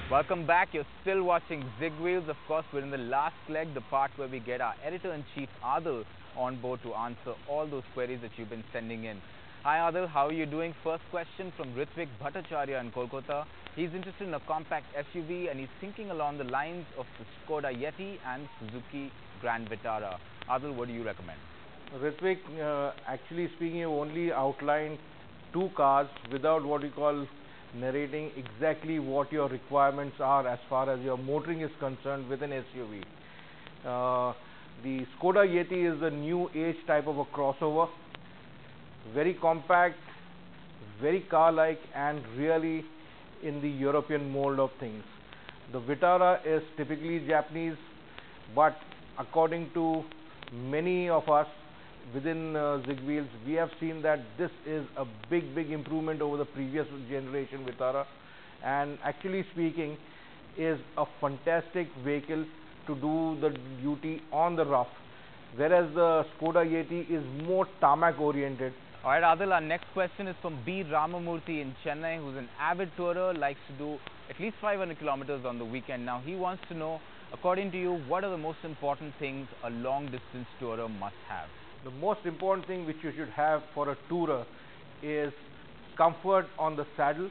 Welcome back. You're still watching Zigwheels. Of course, we're in the last leg, the part where we get our editor-in-chief Adil on board to answer all those queries that you've been sending in. Hi Adil, how are you doing? First question from Ritvik Bhattacharya in Kolkata. He's interested in a compact SUV and he's thinking along the lines of the Skoda Yeti and Suzuki Grand Vitara. Adil, what do you recommend? Ritvik, actually speaking, you only outlined two cars without what you call narrating exactly what your requirements are as far as your motoring is concerned with an SUV. The Skoda Yeti is a new age type of a crossover, very compact, very car-like, and really in the European mold of things. The Vitara is typically Japanese, but according to many of us within Zigwheels, we have seen that this is a big improvement over the previous generation Vitara, and actually speaking is a fantastic vehicle to do the duty on the rough, whereas the Skoda Yeti is more tarmac oriented. Alright Adil, our next question is from B. Ramamurthy in Chennai, who's an avid tourer, likes to do at least 500 kilometers on the weekend. Now he wants to know, according to you, what are the most important things a long distance tourer must have? The most important thing which you should have for a tourer is comfort on the saddle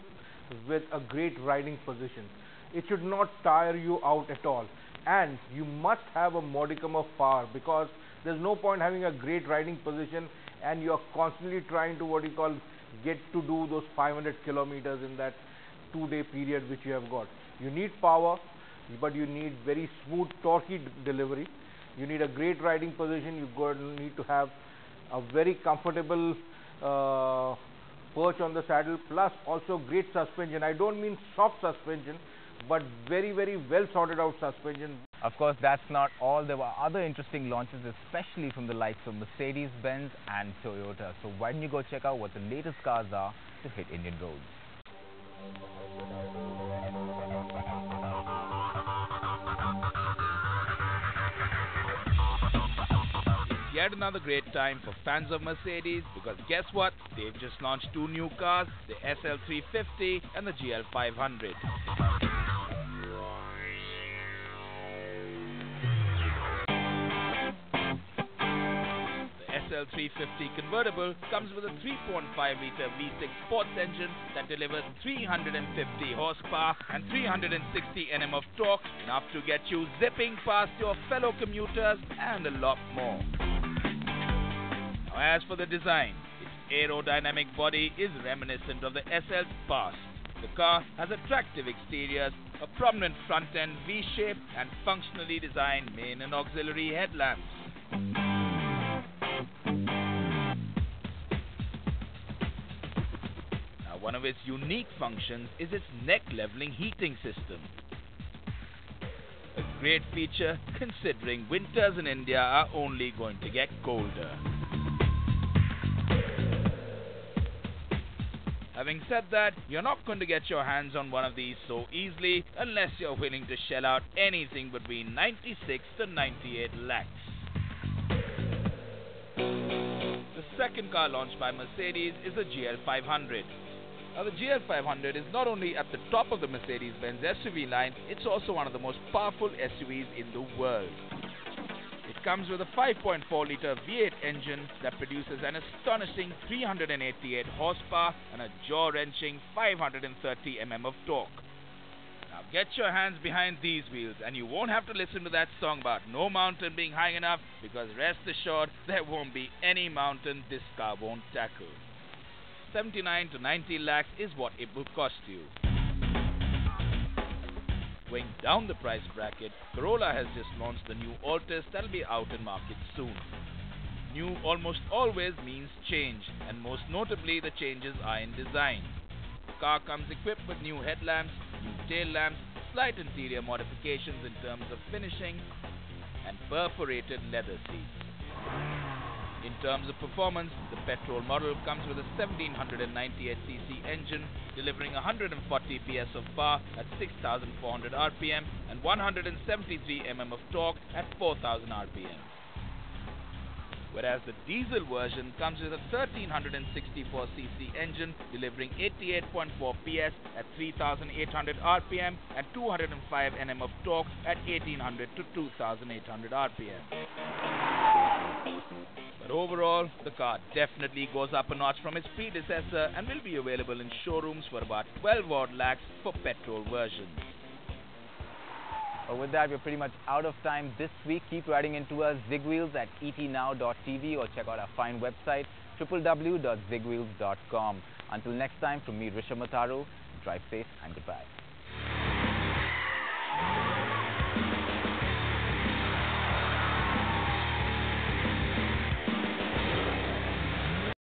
with a great riding position. It should not tire you out at all, and you must have a modicum of power, because there's no point having a great riding position and you're constantly trying to get to do those 500 kilometers in that 2-day period which you have got. You need power, but you need very smooth torquey delivery. You need a great riding position. You need to have a very comfortable perch on the saddle, plus also great suspension. I don't mean soft suspension, but very well sorted out suspension. Of course, that's not all. There were other interesting launches, especially from the likes of Mercedes-Benz and Toyota. So why don't you go check out what the latest cars are to hit Indian roads. Yet another great time for fans of Mercedes, because guess what? They've just launched two new cars, the SL350 and the GL500. The SL350 convertible comes with a 3.5-litre V6 sports engine that delivers 350 horsepower and 360 Nm of torque, enough to get you zipping past your fellow commuters and a lot more. As for the design, its aerodynamic body is reminiscent of the SL's past. The car has attractive exteriors, a prominent front end V-shape, and functionally designed main and auxiliary headlamps. Now, one of its unique functions is its neck leveling heating system. A great feature considering winters in India are only going to get colder. Having said that, you're not going to get your hands on one of these so easily unless you're willing to shell out anything between 96 to 98 lakhs. The second car launched by Mercedes is the GL500. Now, the GL500 is not only at the top of the Mercedes-Benz SUV line, it's also one of the most powerful SUVs in the world. It comes with a 5.4-litre V8 engine that produces an astonishing 388 horsepower and a jaw-wrenching 530 mm of torque. Now get your hands behind these wheels and you won't have to listen to that song about no mountain being high enough, because rest assured there won't be any mountain this car won't tackle. 79 to 90 lakhs is what it will cost you. Going down the price bracket, Corolla has just launched the new Altis that'll be out in market soon. New almost always means change, and most notably the changes are in design. The car comes equipped with new headlamps, new tail lamps, slight interior modifications in terms of finishing, and perforated leather seats. In terms of performance, the petrol model comes with a 1798cc engine delivering 140 PS of power at 6,400 RPM and 173 mm of torque at 4,000 RPM. whereas the diesel version comes with a 1364cc engine delivering 88.4 PS at 3800 RPM and 205 Nm of torque at 1800 to 2800 RPM. But overall, the car definitely goes up a notch from its predecessor and will be available in showrooms for about 12 odd lakhs for petrol versions. Well, with that, we're pretty much out of time this week. Keep riding into us, Zigwheels at etnow.tv, or check out our fine website, www.zigwheels.com. Until next time, from me, Rishabh Mataro, drive safe and goodbye.